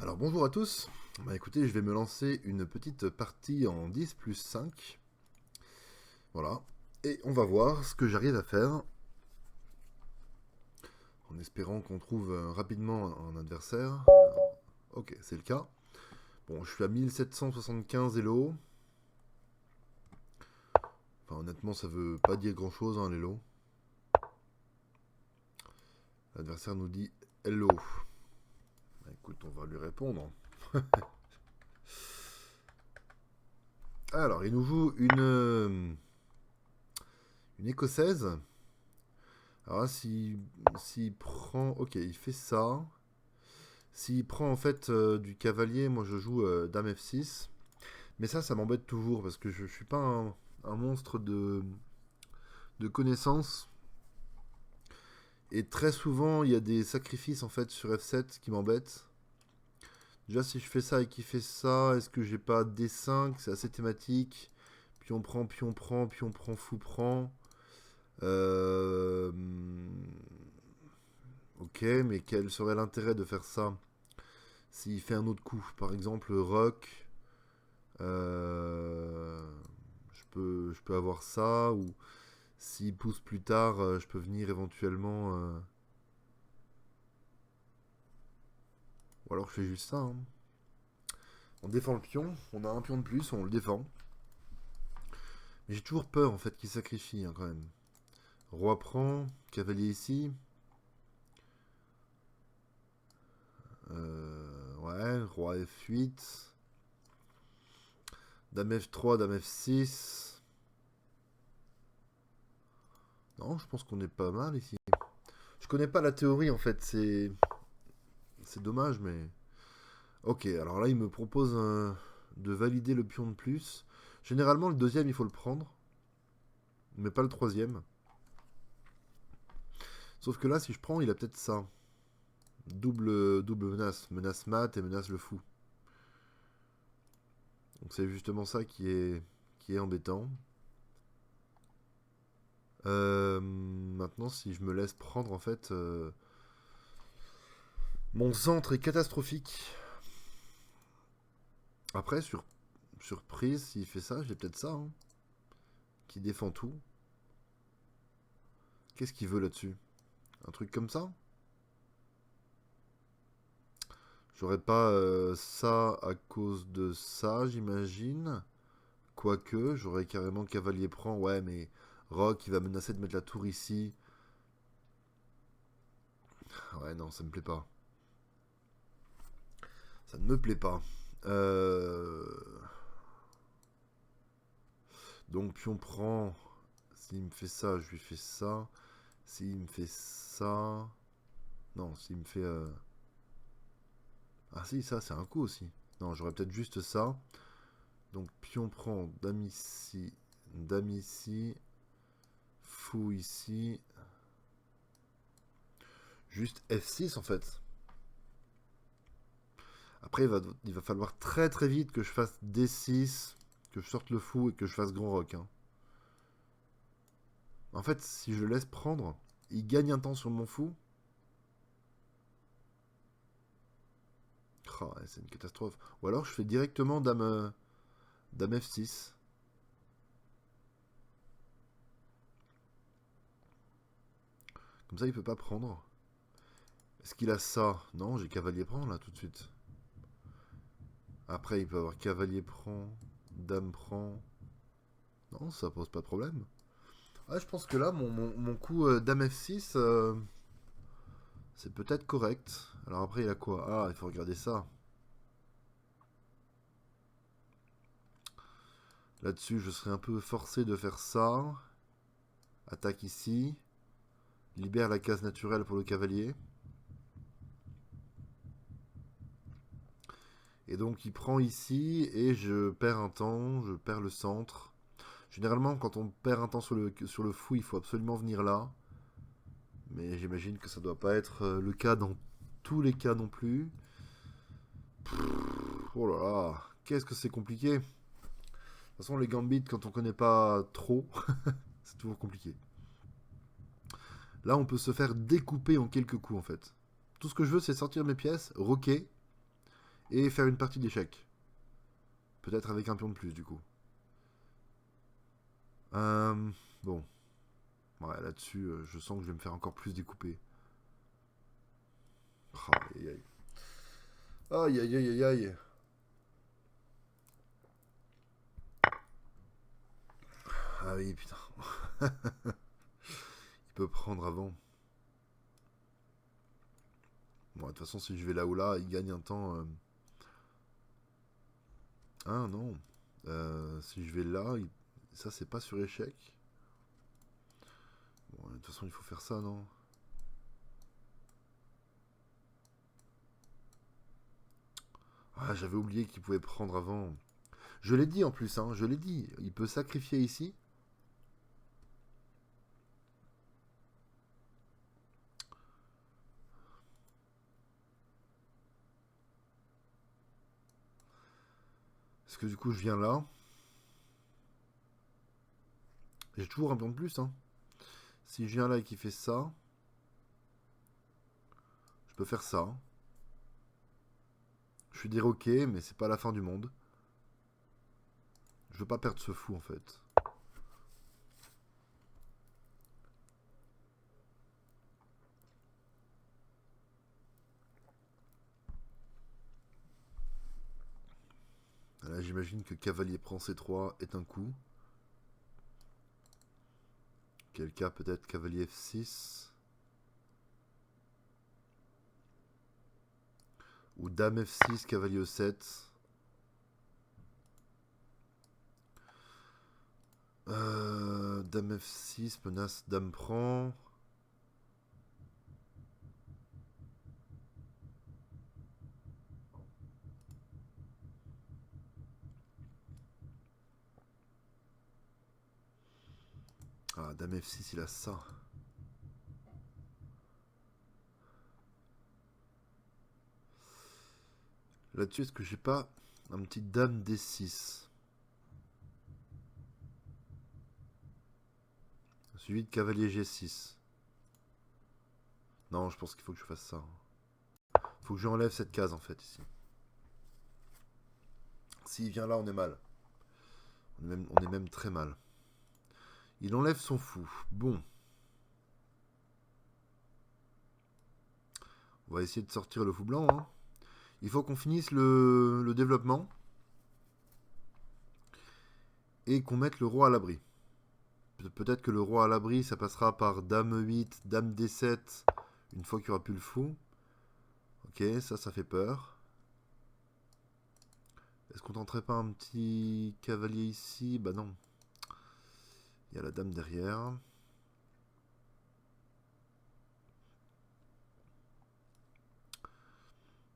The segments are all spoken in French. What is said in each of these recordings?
Alors bonjour à tous, bah écoutez je vais me lancer une petite partie en 10 plus 5, voilà, et on va voir ce que j'arrive à faire, en espérant qu'on trouve rapidement un adversaire. Alors, ok, c'est le cas. Bon, je suis à 1775 Elo, enfin honnêtement ça veut pas dire grand chose hein, l'Elo. L'adversaire nous dit hello. Bah, écoute, on va lui répondre. Alors, il nous joue une écossaise. Alors là, s'il prend... Ok, il fait ça. S'il prend en fait du cavalier, moi je joue dame F6. Mais ça m'embête toujours parce que je suis pas un monstre de connaissances. Et très souvent, il y a des sacrifices en fait sur F7 qui m'embêtent. Déjà, si je fais ça et qu'il fait ça, est-ce que j'ai pas D5? C'est assez thématique. Puis on prend, puis on prend, puis on prend, fou prend. Euh... Ok, mais quel serait l'intérêt de faire ça? S'il fait un autre coup, par exemple rock, euh, je peux avoir ça, ou s'il pousse plus tard, je peux venir éventuellement. Ou alors je fais juste ça, hein. On défend le pion, on a un pion de plus, on le défend. Mais j'ai toujours peur en fait qu'il sacrifie hein, quand même. Roi prend, cavalier ici. Ouais, roi F8. Dame F3, dame F6. Non, je pense qu'on est pas mal ici. Je connais pas la théorie en fait, c'est dommage, mais. Ok, alors là, il me propose de valider le pion de plus. Généralement, le deuxième, il faut le prendre, mais pas le troisième. Sauf que là, si je prends, il a peut-être ça. Double menace. Menace mat et menace le fou. Donc c'est justement ça qui est embêtant. Maintenant, si je me laisse prendre, en fait, mon centre est catastrophique. Après, surprise, s'il fait ça, j'ai peut-être ça, hein, qui défend tout. Qu'est-ce qu'il veut là-dessus? Un truc comme ça? J'aurais pas ça à cause de ça, j'imagine. Quoique, j'aurais carrément cavalier prend. Ouais, mais Rock, il va menacer de mettre la tour ici. Ouais, non, ça me plaît pas. Ça ne me plaît pas. Euh... Donc, pion prend. S'il me fait ça, je lui fais ça. S'il me fait ça... Non, s'il me fait... Ah si, ça, c'est un coup aussi. Non, j'aurais peut-être juste ça. Donc, pion prend, dame ici, fou ici. Juste F6 en fait. Après, il va falloir très très vite que je fasse D6, que je sorte le fou et que je fasse grand rock, hein. En fait, si je le laisse prendre, il gagne un temps sur mon fou. Oh, ouais, c'est une catastrophe. Ou alors je fais directement dame F6. Comme ça, il peut pas prendre. Est-ce qu'il a ça? Non, j'ai cavalier prend là tout de suite. Après, il peut avoir cavalier prend, dame prend. Non, ça pose pas de problème. Ah, je pense que là, mon coup dame F6, c'est peut-être correct. Alors après, il a quoi? Ah, il faut regarder ça. Là-dessus, je serais un peu forcé de faire ça. Attaque ici. Libère la case naturelle pour le cavalier. Et donc, il prend ici et je perds un temps. Je perds le centre. Généralement, quand on perd un temps sur le fou, il faut absolument venir là. Mais j'imagine que ça doit pas être le cas dans tous les cas non plus. Oh là là, qu'est-ce que c'est compliqué. De toute façon, les gambits, quand on connaît pas trop, c'est toujours compliqué. Là, on peut se faire découper en quelques coups, en fait. Tout ce que je veux, c'est sortir mes pièces, roquer, et faire une partie d'échecs. Peut-être avec un pion de plus, du coup. Bon. Ouais, là-dessus, je sens que je vais me faire encore plus découper. Aïe, aïe. Aïe, aïe, aïe, aïe, aïe. Ah oui, putain. Il peut prendre avant. Bon, de toute façon, si je vais là ou là, il gagne un temps. Ah non. Si je vais là, ça c'est pas sur échec. Bon, de toute façon, il faut faire ça, non? Ah, j'avais oublié qu'il pouvait prendre avant. Je l'ai dit en plus, hein, je l'ai dit. Il peut sacrifier ici. Parce que du coup, je viens là. J'ai toujours un pion de plus, hein. Si je viens là et qu'il fait ça, je peux faire ça. Je suis dire ok, mais c'est pas la fin du monde. Je veux pas perdre ce fou en fait. Là, j'imagine que cavalier prend C3 est un coup. Quel cas peut-être cavalier F6. Ou dame F6, cavalier E7. Dame F6, menace, dame prend. Ah, dame F6, il a ça. Là-dessus, est-ce que j'ai pas un petit dame D6 suivi de cavalier G6? Non, je pense qu'il faut que je fasse ça. Faut que j'enlève cette case en fait ici. S'il vient là, on est mal. On est même très mal. Il enlève son fou. Bon. On va essayer de sortir le fou blanc. Hein. Il faut qu'on finisse le développement. Et qu'on mette le roi à l'abri. Peut-être que le roi à l'abri, ça passera par dame 8, dame D7, une fois qu'il n'y aura plus le fou. Ok, ça fait peur. Est-ce qu'on tenterait pas un petit cavalier ici? Bah non. Il y a la dame derrière.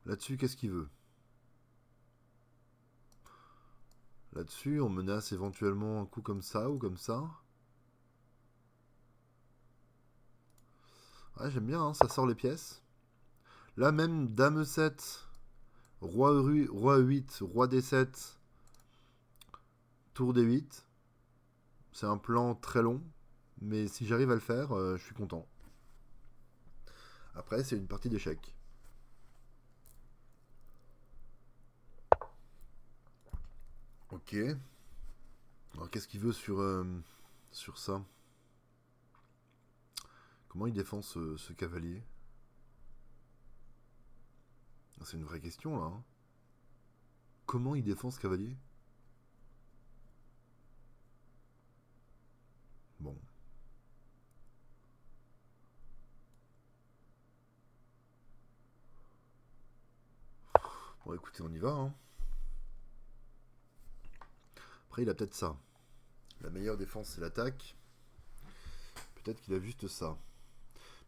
Là-dessus, qu'est-ce qu'il veut? Là-dessus, on menace éventuellement un coup comme ça ou comme ça. Ouais, j'aime bien, hein, ça sort les pièces. Là même, dame E7, roi E8, roi D7, tour D8. C'est un plan très long, mais si j'arrive à le faire, je suis content. Après, c'est une partie d'échecs. Ok. Alors, qu'est-ce qu'il veut sur ça? Comment il défend ce cavalier? C'est une vraie question, là. Hein. Comment il défend ce cavalier? Bon. Bon, écoutez, on y va. Hein. Après, il a peut-être ça. La meilleure défense, c'est l'attaque. Peut-être qu'il a juste ça.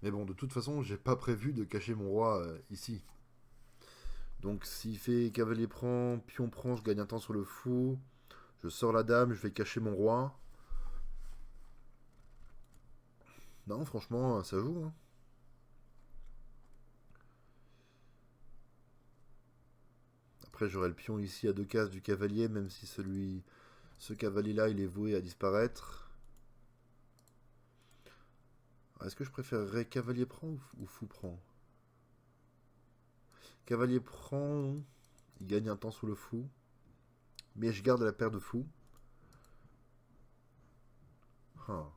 Mais bon, de toute façon, j'ai pas prévu de cacher mon roi ici. Donc, s'il fait cavalier prend, pion prend, je gagne un temps sur le fou. Je sors la dame, je vais cacher mon roi. Non, franchement, ça joue. Hein. Après, j'aurai le pion ici à 2 cases du cavalier, même si ce cavalier-là, il est voué à disparaître. Est-ce que je préférerais cavalier prend ou fou prend? Cavalier prend Il gagne un temps sous le fou. Mais je garde la paire de fous. Ah.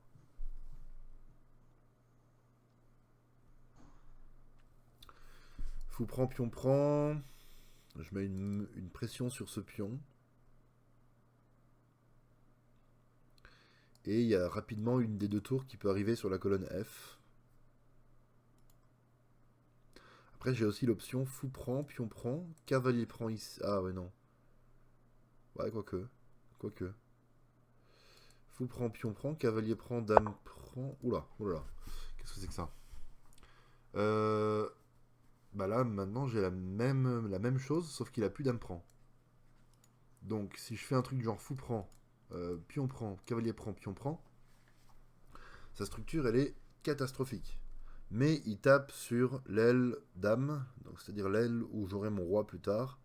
Fou prend, pion prend. Je mets une pression sur ce pion. Et il y a rapidement une des deux tours qui peut arriver sur la colonne F. Après, j'ai aussi l'option fou prend, pion prend, cavalier prend ici. Ah ouais, non. Ouais, quoique. Quoique. Fou prend, pion prend, cavalier prend, dame prend. Oula, oula. Qu'est-ce que c'est que ça? Bah là, maintenant, j'ai la même chose, sauf qu'il a plus dame prend. Donc, si je fais un truc genre fou prend, pion prend, cavalier prend, pion prend, sa structure, elle est catastrophique. Mais il tape sur l'aile dame, donc c'est-à-dire l'aile où j'aurai mon roi plus tard.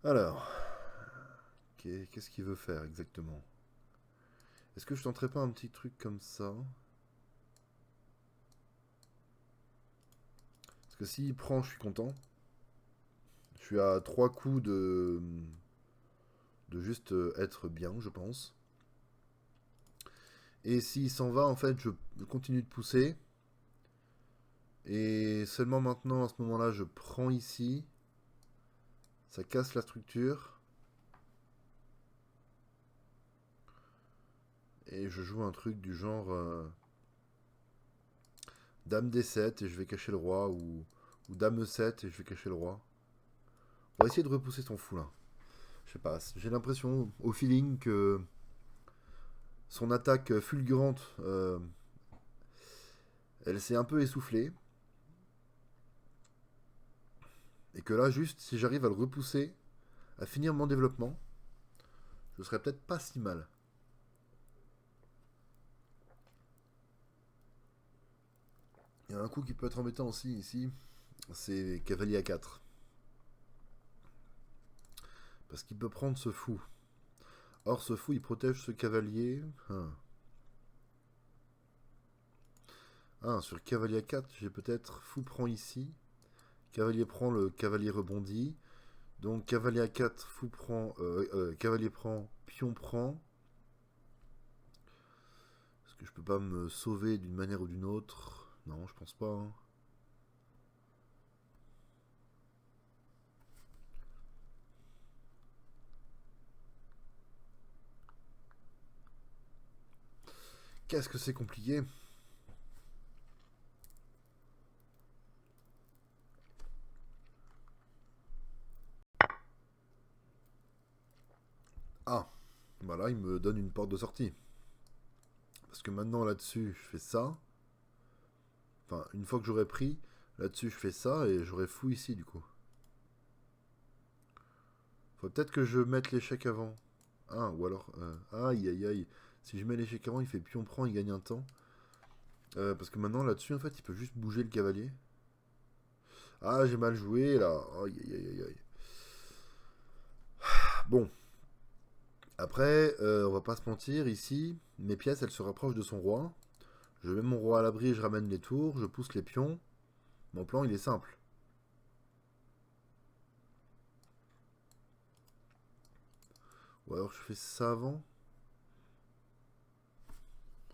Alors, qu'est-ce qu'il veut faire exactement? Est-ce que je tenterais pas un petit truc comme ça? Parce que s'il prend, je suis content. Je suis à 3 coups de juste être bien, je pense. Et s'il s'en va, en fait, je continue de pousser. Et seulement maintenant, à ce moment-là, je prends ici. Ça casse la structure. Et je joue un truc du genre Dame D7 et je vais cacher le roi. Ou Dame E7 et je vais cacher le roi. On va essayer de repousser son fou là. Je sais pas, j'ai l'impression au feeling que son attaque fulgurante, elle s'est un peu essoufflée. Et que là, juste, si j'arrive à le repousser, à finir mon développement, je serais peut-être pas si mal. Il y a un coup qui peut être embêtant aussi ici, c'est cavalier A4. Parce qu'il peut prendre ce fou. Or, ce fou, il protège ce cavalier. Sur cavalier A4, j'ai peut-être fou prend ici. Cavalier prend, le cavalier rebondit. Donc cavalier A4, fou prend, cavalier prend, pion prend. Est-ce que je peux pas me sauver d'une manière ou d'une autre? Non, je pense pas. Hein. Qu'est-ce que c'est compliqué? Ah, voilà, il me donne une porte de sortie. Parce que maintenant là-dessus, je fais ça. Enfin, une fois que j'aurai pris, là-dessus, je fais ça et j'aurai fou ici du coup. Faut peut-être que je mette l'échec avant. Ah, ou alors. Aïe, aïe, aïe. Si je mets l'échec avant, il fait pion prend, il gagne un temps. Parce que maintenant là-dessus, en fait, il peut juste bouger le cavalier. Ah, j'ai mal joué là. Aïe, aïe, aïe, aïe. Bon. Après, on va pas se mentir, ici, mes pièces, elles se rapprochent de son roi. Je mets mon roi à l'abri, je ramène les tours, je pousse les pions. Mon plan, il est simple. Ou alors je fais ça avant.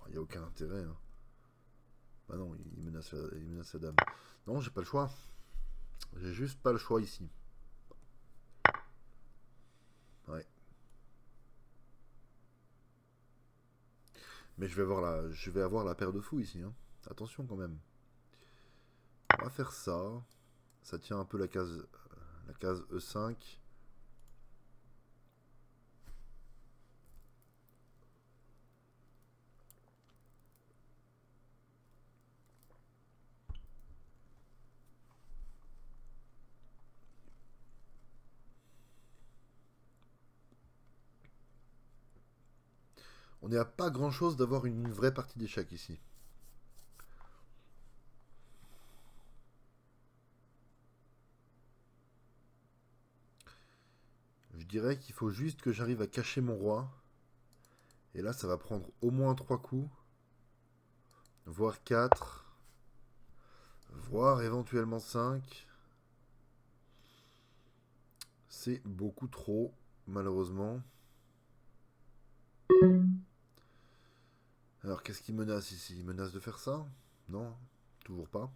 Il n'y a aucun intérêt. Hein. Bah non, il menace la dame. Non, j'ai pas le choix. J'ai juste pas le choix ici. Ouais. Mais je vais avoir la paire de fous ici. Hein. Attention quand même. On va faire ça. Ça tient un peu la case E5. On n'est à pas grand chose d'avoir une vraie partie d'échecs ici. Je dirais qu'il faut juste que j'arrive à cacher mon roi. Et là, ça va prendre au moins 3 coups. Voire 4. Voire éventuellement 5. C'est beaucoup trop, malheureusement. Alors, qu'est-ce qui menace ici? Il menace de faire ça? Non, toujours pas.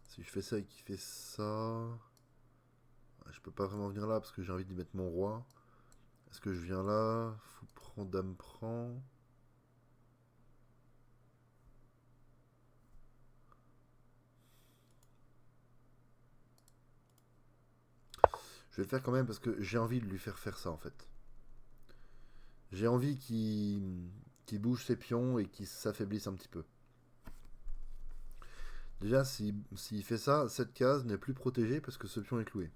Si je fais ça et qu'il fait ça... Je peux pas vraiment venir là parce que j'ai envie d'y mettre mon roi. Est-ce que je viens là? Fou prend, dame prend. Je vais le faire quand même parce que j'ai envie de lui faire faire ça en fait. J'ai envie qu'il bouge ses pions et qu'il s'affaiblisse un petit peu. Déjà, s'il fait ça, cette case n'est plus protégée parce que ce pion est cloué.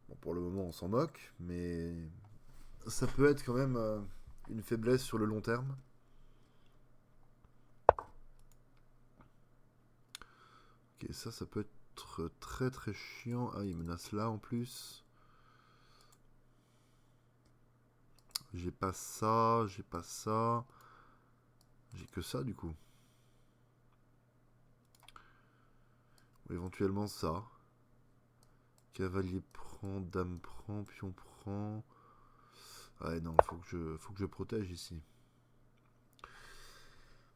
Bon, pour le moment, on s'en moque, mais ça peut être quand même une faiblesse sur le long terme. Ok, ça peut être très très chiant. Ah, il menace là en plus. J'ai pas ça, j'ai pas ça. J'ai que ça du coup. Ou éventuellement ça. Cavalier prend, dame prend, pion prend. Ouais, non, faut que je protège ici.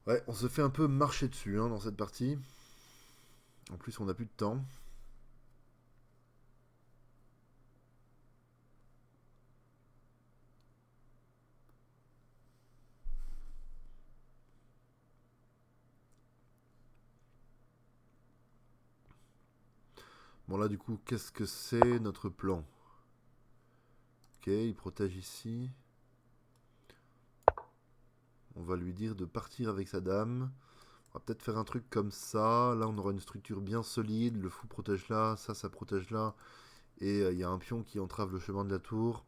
Ouais, on se fait un peu marcher dessus hein, dans cette partie. En plus, on n'a plus de temps. Bon, là, du coup, qu'est-ce que c'est notre plan? Ok, il protège ici. On va lui dire de partir avec sa dame. On va peut-être faire un truc comme ça. Là, on aura une structure bien solide. Le fou protège là, ça protège là. Et il y a un pion qui entrave le chemin de la tour.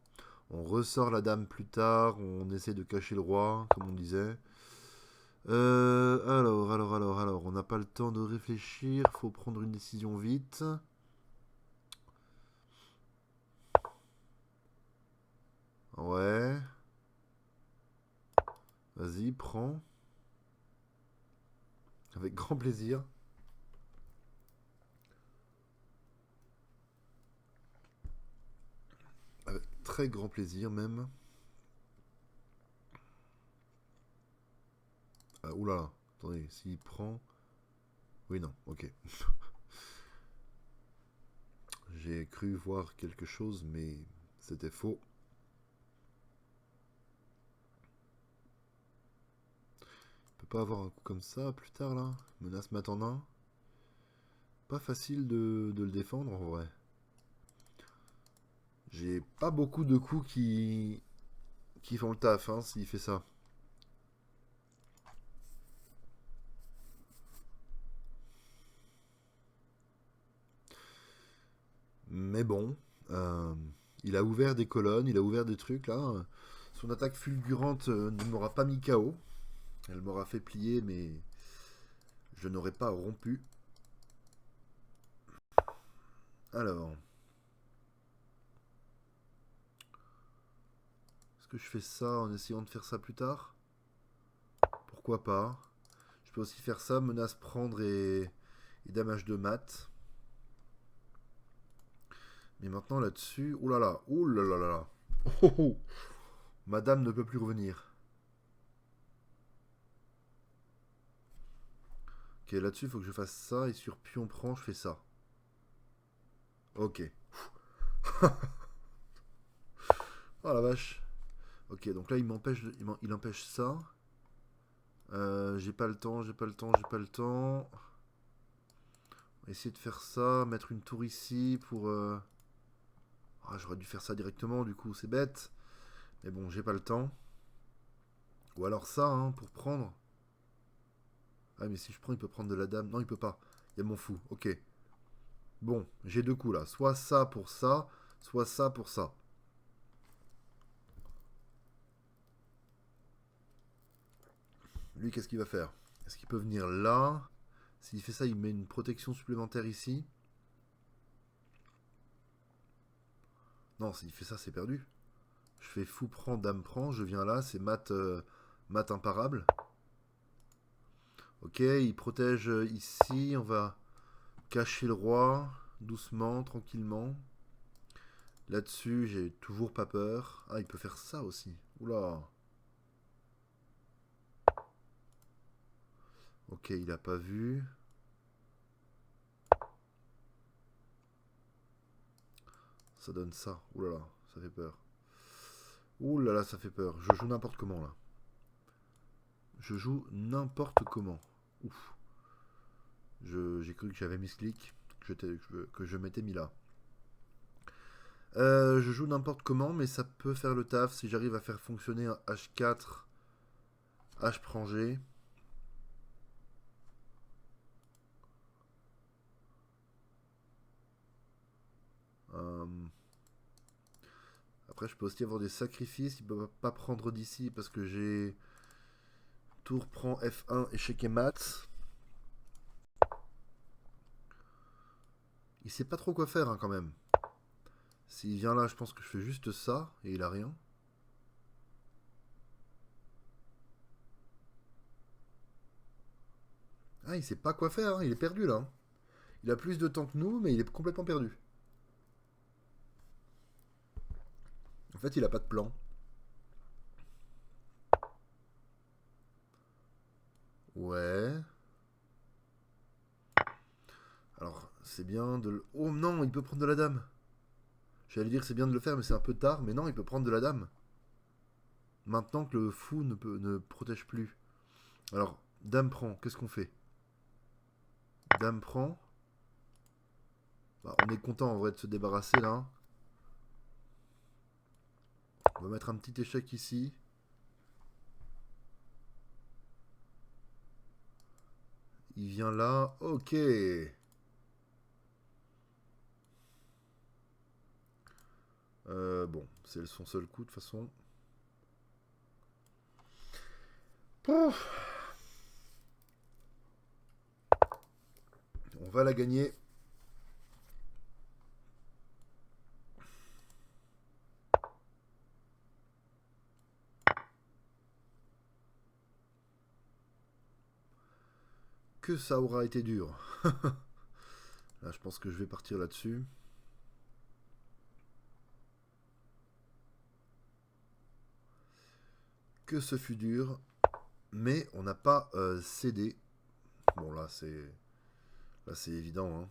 On ressort la dame plus tard. On essaie de cacher le roi, comme on disait. Alors. On n'a pas le temps de réfléchir. Faut prendre une décision vite. Ouais. Vas-y, prends. Avec grand plaisir. Avec très grand plaisir même. Ah, oulala. Attendez, s'il prend... Oui, non, ok. J'ai cru voir quelque chose, mais c'était faux. On peut pas avoir un coup comme ça plus tard là? Menace m'attendant. Pas facile de le défendre en vrai. J'ai pas beaucoup de coups qui font le taf hein, s'il fait ça. Mais bon, euh, il a ouvert des colonnes, il a ouvert des trucs là. Son attaque fulgurante ne m'aura pas mis KO. Elle m'aura fait plier, mais je n'aurais pas rompu. Alors, est-ce que je fais ça en essayant de faire ça plus tard? Pourquoi pas? Je peux aussi faire ça, menace prendre et damage de mat. Mais maintenant là-dessus, oulala, oulala. Oh, oh. Madame ne peut plus revenir. Ok, là-dessus, il faut que je fasse ça, et sur pion prend, je fais ça. Ok. Oh la vache. Ok, donc là, il empêche ça. J'ai pas le temps, j'ai pas le temps, j'ai pas le temps. On va essayer de faire ça, mettre une tour ici pour... Ah, j'aurais dû faire ça directement, du coup, c'est bête. Mais bon, j'ai pas le temps. Ou alors ça, hein, pour prendre. Ah, mais si je prends, il peut prendre de la dame. Non, il peut pas. Il y a mon fou. Ok. Bon, j'ai deux coups là. Soit ça pour ça, soit ça pour ça. Lui, qu'est-ce qu'il va faire? Est-ce qu'il peut venir là? S'il fait ça, il met une protection supplémentaire ici. Non, s'il fait ça, c'est perdu. Je fais fou prend, dame prend, je viens là, c'est mat, mat imparable. Ok, il protège ici. On va cacher le roi. Doucement, tranquillement. Là-dessus, j'ai toujours pas peur. Ah, il peut faire ça aussi. Oula. Ok, il a pas vu. Ça donne ça. Oulala, ça fait peur. Oulala, ça fait peur. Je joue n'importe comment là. Je joue n'importe comment. Ouf. J'ai cru que j'avais mis ce clic, que je m'étais mis là. Je joue n'importe comment, mais ça peut faire le taf si j'arrive à faire fonctionner un H4, H prend G. Euh, Après, je peux aussi avoir des sacrifices. Il peut pas prendre d'ici parce que j'ai tour prend F1, échec et mat. Il sait pas trop quoi faire hein, quand même. S'il vient là, je pense que je fais juste ça et il a rien. Ah, il sait pas quoi faire, hein, il est perdu là. Il a plus de temps que nous, mais il est complètement perdu. En fait, il a pas de plan. Ouais. Alors, c'est bien de le... Oh non, il peut prendre de la dame. J'allais dire que c'est bien de le faire, mais c'est un peu tard. Mais non, il peut prendre de la dame. Maintenant que le fou ne protège plus. Alors, dame prend, qu'est-ce qu'on fait? Dame prend. Bah, on est content en vrai de se débarrasser là. On va mettre un petit échec ici. Il vient là. Ok. Bon, c'est son seul coup de toute façon. Pouf. On va la gagner. Que ça aura été dur. Là, je pense que je vais partir là-dessus. Que ce fut dur. Mais on n'a pas cédé. Bon, là, c'est évident. Hein.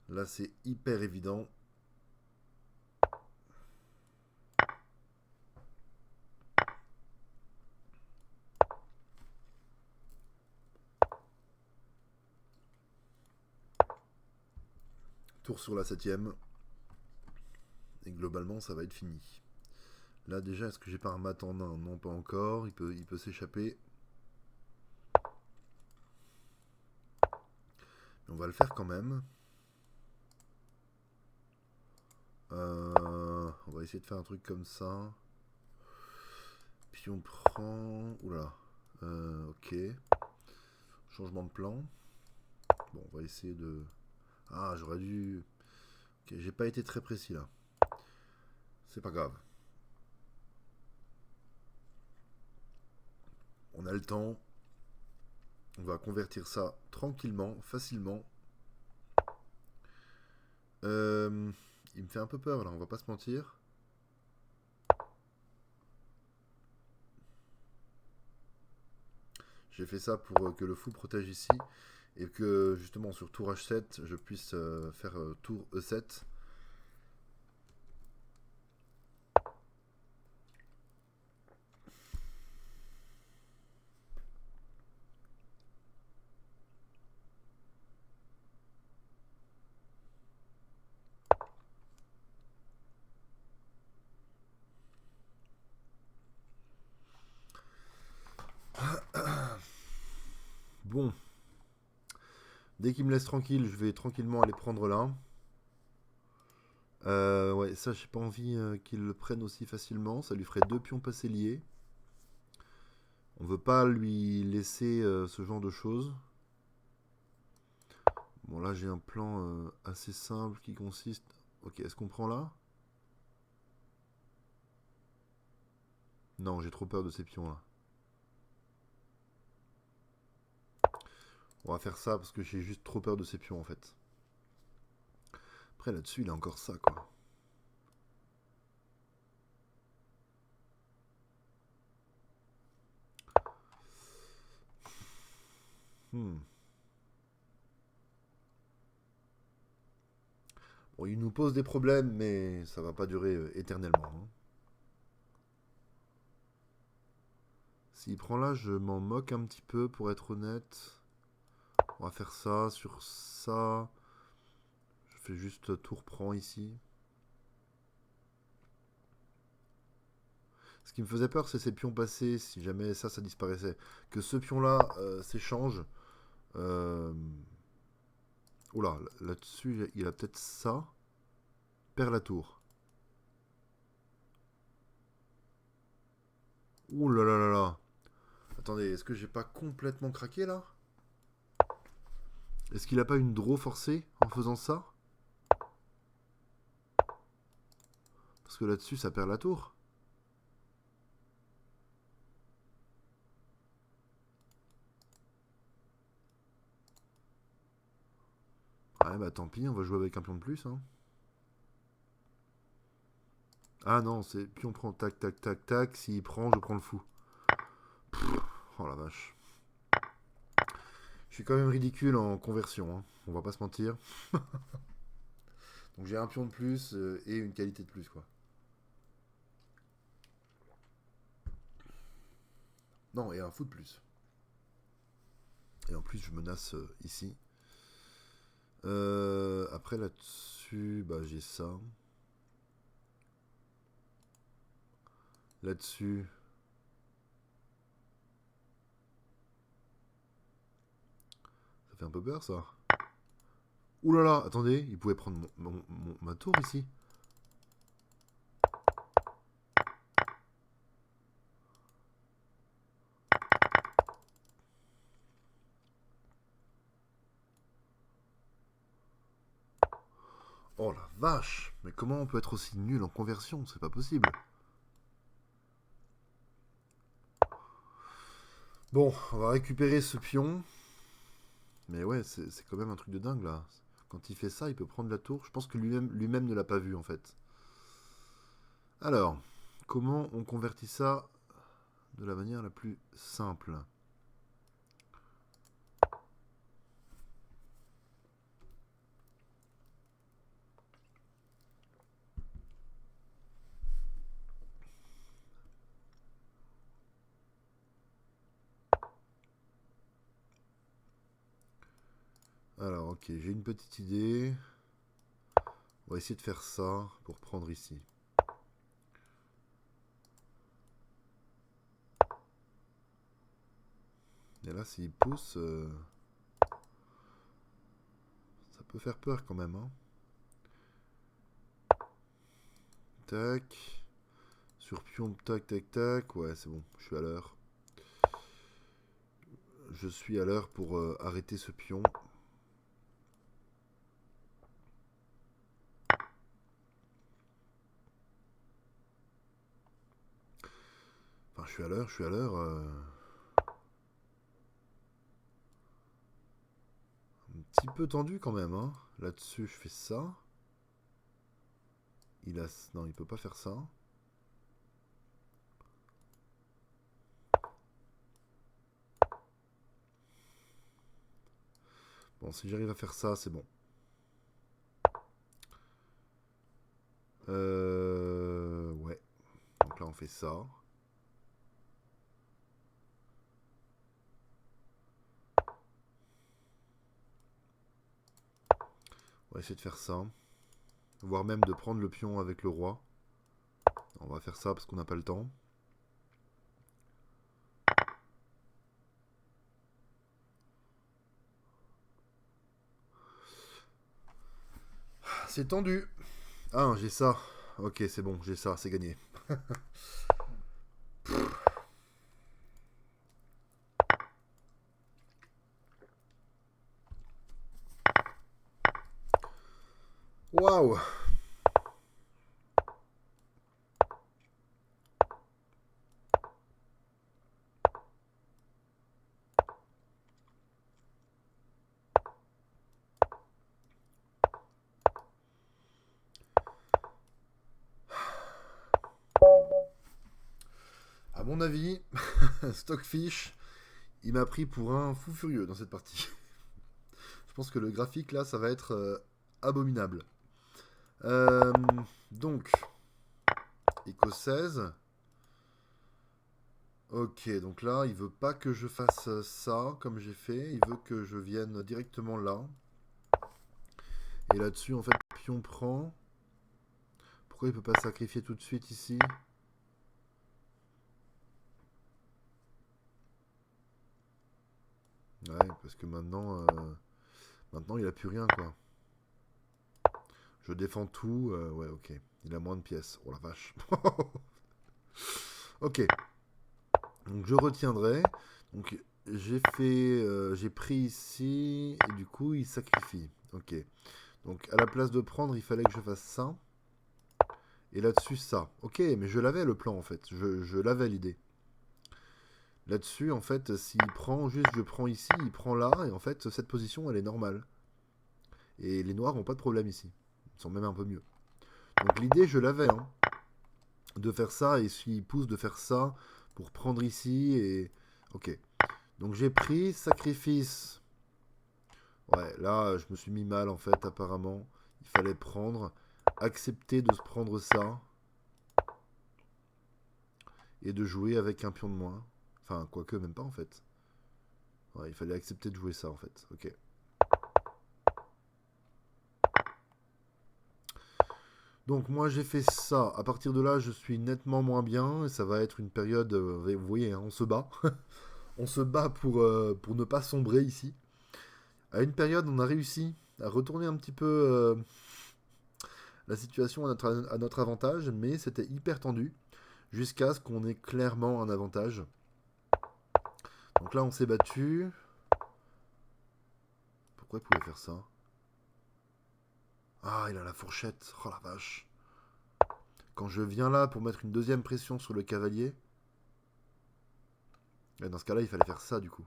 Là, c'est hyper évident. Tour sur la septième. Et globalement, ça va être fini. Là, déjà, est-ce que j'ai pas un mat en main? Non, pas encore. Il peut s'échapper. Mais on va le faire quand même. On va essayer de faire un truc comme ça. Puis on prend... Oula. Ok. Changement de plan. Bon, on va essayer de... Ah, j'aurais dû... Ok, j'ai pas été très précis là. C'est pas grave. On a le temps. On va convertir ça tranquillement, facilement. Euh, il me fait un peu peur là, on va pas se mentir. J'ai fait ça pour que le fou protège ici. Et que justement sur tour H7, je puisse faire tour E7. Bon, dès qu'il me laisse tranquille, je vais tranquillement aller prendre là. Ouais, ça j'ai pas envie qu'il le prenne aussi facilement. Ça lui ferait deux pions passés liés. On veut pas lui laisser ce genre de choses. Bon là j'ai un plan assez simple qui consiste... Ok, est-ce qu'on prend là? Non, j'ai trop peur de ces pions là. On va faire ça parce que j'ai juste trop peur de ces pions en fait. Après là-dessus, il a encore ça quoi. Hmm. Bon, il nous pose des problèmes, mais ça va pas durer éternellement, hein. S'il prend là, je m'en moque un petit peu pour être honnête. On va faire ça sur ça. Je fais juste tour prend ici. Ce qui me faisait peur, c'est ces pions passés, si jamais ça disparaissait. Que ce pion-là s'échange. Euh... Oula, là-dessus, il a peut-être ça. Perd la tour. Ouh là là là là. Attendez, est-ce que j'ai pas complètement craqué là? Est-ce qu'il a pas une draw forcée en faisant ça? Parce que là-dessus, ça perd la tour. Ouais, bah tant pis, on va jouer avec un pion de plus, hein. Ah non, c'est pion prend tac tac tac tac. S'il prend, je prends le fou. Pff, oh la vache. Je suis quand même ridicule en conversion, hein. On va pas se mentir. Donc j'ai un pion de plus et une qualité de plus, quoi. Non, et un fou de plus. Et en plus, je menace ici. Après, là-dessus, bah, j'ai ça. Là-dessus. Ça fait un peu peur, ça. Ouh là là, attendez, il pouvait prendre ma tour ici. Oh la vache. Mais comment on peut être aussi nul en conversion? C'est pas possible. Bon, on va récupérer ce pion. Mais ouais, c'est quand même un truc de dingue là. Quand il fait ça, il peut prendre la tour. Je pense que lui-même ne l'a pas vu en fait. Alors, comment on convertit ça de la manière la plus simple? Alors, ok, j'ai une petite idée. On va essayer de faire ça pour prendre ici. Et là, s'il pousse, ça peut faire peur quand même, hein. Tac. Sur pion, tac, tac, tac. Ouais, c'est bon, je suis à l'heure. Je suis à l'heure pour arrêter ce pion. Enfin, je suis à l'heure, je suis à l'heure. Un petit peu tendu quand même, hein. Là-dessus, je fais ça. Il a... Non, il peut pas faire ça. Bon, si j'arrive à faire ça, c'est bon. Ouais. Donc là, on fait ça. On va essayer de faire ça. Voire même de prendre le pion avec le roi. On va faire ça parce qu'on n'a pas le temps. C'est tendu. Ah, j'ai ça. Ok, c'est bon, j'ai ça, c'est gagné. Waouh. À mon avis, Stockfish, il m'a pris pour un fou furieux dans cette partie. Je pense que le graphique là, ça va être abominable. Euh, donc, Eco 16. Ok, donc là, il veut pas que je fasse ça comme j'ai fait. Il veut que je vienne directement là. Et là-dessus, en fait, pion prend. Pourquoi il peut pas sacrifier tout de suite ici? Ouais, parce que maintenant il a plus rien quoi. Je défends tout. Ouais, ok. Il a moins de pièces. Oh la vache. Ok. Donc je retiendrai. Donc j'ai pris ici et du coup il sacrifie. Ok. Donc à la place de prendre, il fallait que je fasse ça. Et là-dessus ça. Ok, mais je l'avais le plan en fait. Je l'avais l'idée. Là-dessus en fait, s'il prend, juste je prends ici, il prend là et en fait cette position elle est normale. Et les noirs n'ont pas de problème ici. Ils sont même un peu mieux. Donc l'idée je l'avais hein, de faire ça et s'il pousse de faire ça pour prendre ici et ok. Donc j'ai pris sacrifice. Ouais, là, je me suis mis mal en fait, apparemment. Il fallait prendre, accepter de se prendre ça et de jouer avec un pion de moins. Enfin, quoique, même pas en fait. Ouais, il fallait accepter de jouer ça en fait. Ok. Donc moi j'ai fait ça. À partir de là, je suis nettement moins bien et ça va être une période. Vous voyez, hein, on se bat. On se bat pour ne pas sombrer ici. À une période, on a réussi à retourner un petit peu la situation à notre avantage, mais c'était hyper tendu jusqu'à ce qu'on ait clairement un avantage. Donc là, on s'est battu. Pourquoi il pouvait faire ça? Ah, il a la fourchette. Oh la vache. Quand je viens là pour mettre une deuxième pression sur le cavalier, dans ce cas-là, il fallait faire ça du coup.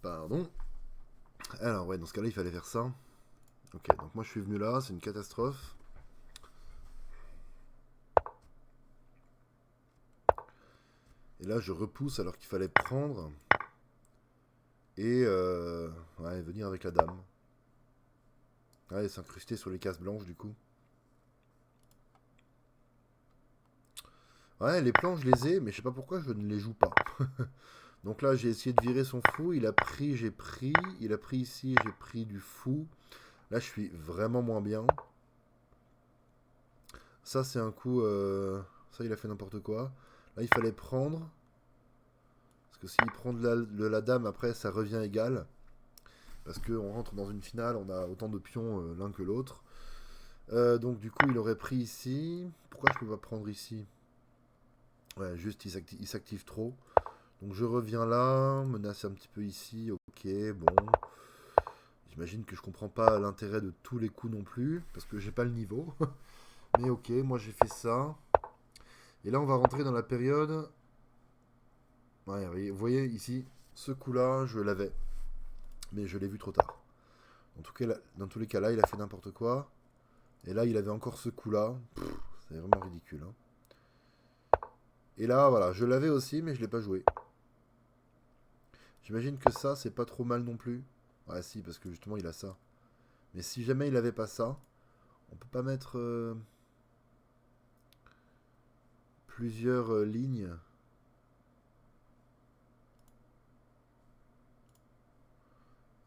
Pardon. Alors ouais, dans ce cas-là, il fallait faire ça. Ok, donc moi je suis venu là, c'est une catastrophe. Et là, je repousse alors qu'il fallait prendre et ouais, venir avec la dame. Ouais, s'incruster sur les cases blanches du coup. Ouais, les plans, je les ai, mais je sais pas pourquoi je ne les joue pas. Donc là, j'ai essayé de virer son fou. Il a pris, j'ai pris. Il a pris ici, j'ai pris du fou. Là, je suis vraiment moins bien. Ça, c'est un coup. Ça, il a fait n'importe quoi. Là, il fallait prendre. Parce que s'il prend de la dame, après, ça revient égal. Parce qu'on rentre dans une finale, on a autant de pions l'un que l'autre. Donc, du coup, il aurait pris ici. Pourquoi je peux pas prendre ici? Ouais, juste, il s'active trop. Donc, je reviens là. Menace un petit peu ici. Ok, bon. J'imagine que je comprends pas l'intérêt de tous les coups non plus. Parce que j'ai pas le niveau. Mais ok, moi j'ai fait ça. Et là, on va rentrer dans la période. Ouais, vous voyez ici, ce coup-là, je l'avais. Mais je l'ai vu trop tard. En tout cas, dans tous les cas, là, il a fait n'importe quoi. Et là, il avait encore ce coup-là. C'est vraiment ridicule. Hein. Et là, voilà, je l'avais aussi, mais je l'ai pas joué. J'imagine que ça, c'est pas trop mal non plus. Ouais, si, parce que justement, il a ça. Mais si jamais il avait pas ça, on peut pas mettre plusieurs lignes.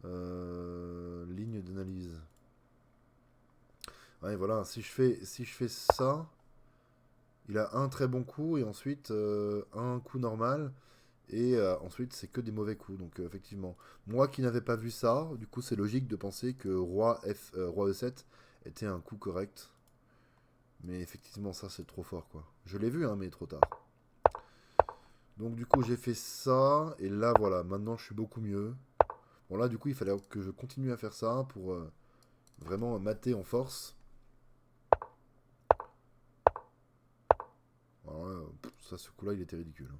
Lignes d'analyse. Ouais, voilà, si je fais ça, il a un très bon coup et ensuite un coup normal. Et ensuite, c'est que des mauvais coups. Donc, effectivement, moi qui n'avais pas vu ça, du coup, c'est logique de penser que roi E7 était un coup correct. Mais effectivement, ça, c'est trop fort, quoi. Je l'ai vu, hein, mais trop tard. Donc, du coup, j'ai fait ça. Et là, voilà, maintenant, je suis beaucoup mieux. Bon, là, du coup, il fallait que je continue à faire ça pour vraiment mater en force. Voilà, ça, ce coup-là, il était ridicule. Hein.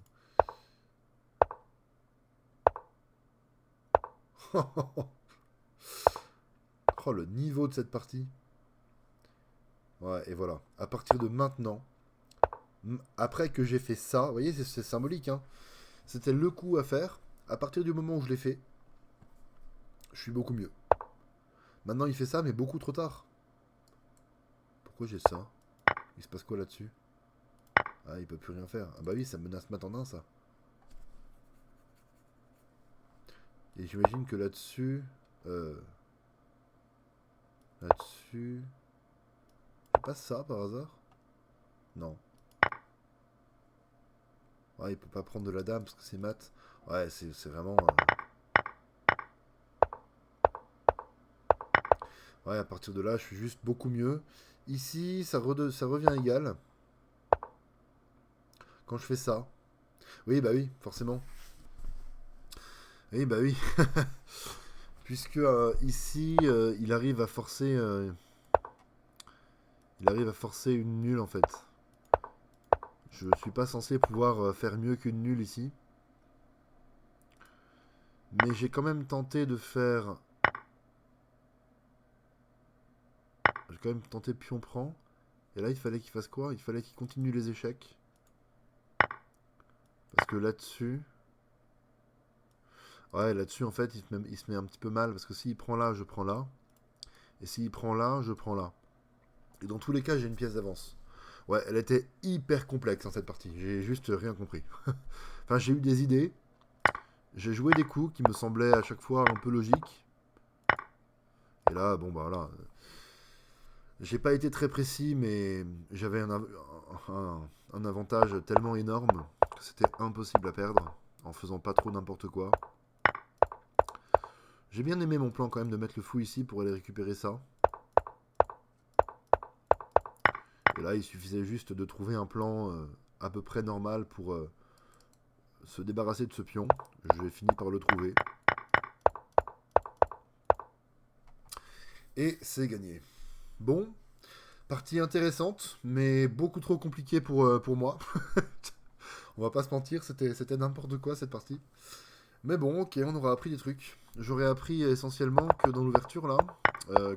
Oh, le niveau de cette partie. Ouais, et voilà. À partir de maintenant, après que j'ai fait ça, vous voyez, c'est symbolique, hein. C'était le coup à faire. À partir du moment où je l'ai fait, je suis beaucoup mieux. Maintenant, il fait ça, mais beaucoup trop tard. Pourquoi j'ai ça? Il se passe quoi là-dessus? Ah, il peut plus rien faire. Ah bah oui, ça menace ma tendance, ça. Et j'imagine que là-dessus... là-dessus... C'est pas ça, par hasard? Non. Ouais, il peut pas prendre de la dame parce que c'est mat. Ouais, c'est vraiment... Ouais, à partir de là, je suis juste beaucoup mieux. Ici, ça revient égal. Quand je fais ça. Oui, bah oui, forcément. Oui, bah oui. Puisque ici, il arrive à forcer une nulle en fait. Je suis pas censé pouvoir faire mieux qu'une nulle ici. Mais j'ai quand même tenté de faire... J'ai quand même tenté pion prend. Et là, il fallait qu'il fasse quoi? Il fallait qu'il continue les échecs. Parce que là-dessus... Ouais, là-dessus, en fait, il se met un petit peu mal. Parce que s'il prend là, je prends là. Et s'il prend là, je prends là. Et dans tous les cas, j'ai une pièce d'avance. Ouais, elle était hyper complexe en cette partie. J'ai juste rien compris. Enfin, j'ai eu des idées. J'ai joué des coups qui me semblaient à chaque fois un peu logiques. Et là, bon, bah voilà. J'ai pas été très précis, mais j'avais un avantage tellement énorme que c'était impossible à perdre en faisant pas trop n'importe quoi. J'ai bien aimé mon plan quand même de mettre le fou ici pour aller récupérer ça. Et là, il suffisait juste de trouver un plan à peu près normal pour se débarrasser de ce pion. Je vais finir par le trouver. Et c'est gagné. Bon, partie intéressante, mais beaucoup trop compliquée pour moi. On va pas se mentir, c'était n'importe quoi cette partie. Mais bon, ok, on aura appris des trucs. J'aurais appris essentiellement que dans l'ouverture là,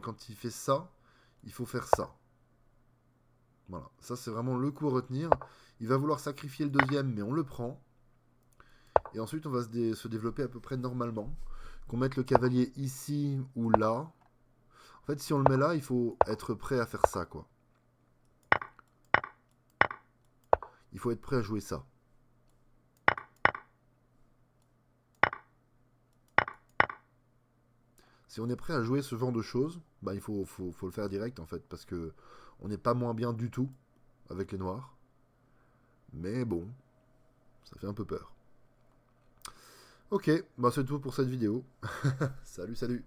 quand il fait ça, il faut faire ça. Voilà, ça c'est vraiment le coup à retenir. Il va vouloir sacrifier le deuxième, mais on le prend. Et ensuite on va se développer à peu près normalement. Qu'on mette le cavalier ici ou là. En fait, si on le met là, il faut être prêt à faire ça, quoi. Il faut être prêt à jouer ça. Si on est prêt à jouer ce genre de choses, bah, il faut le faire direct en fait, parce que on n'est pas moins bien du tout avec les noirs. Mais bon, ça fait un peu peur. Ok, bah c'est tout pour cette vidéo. Salut, salut.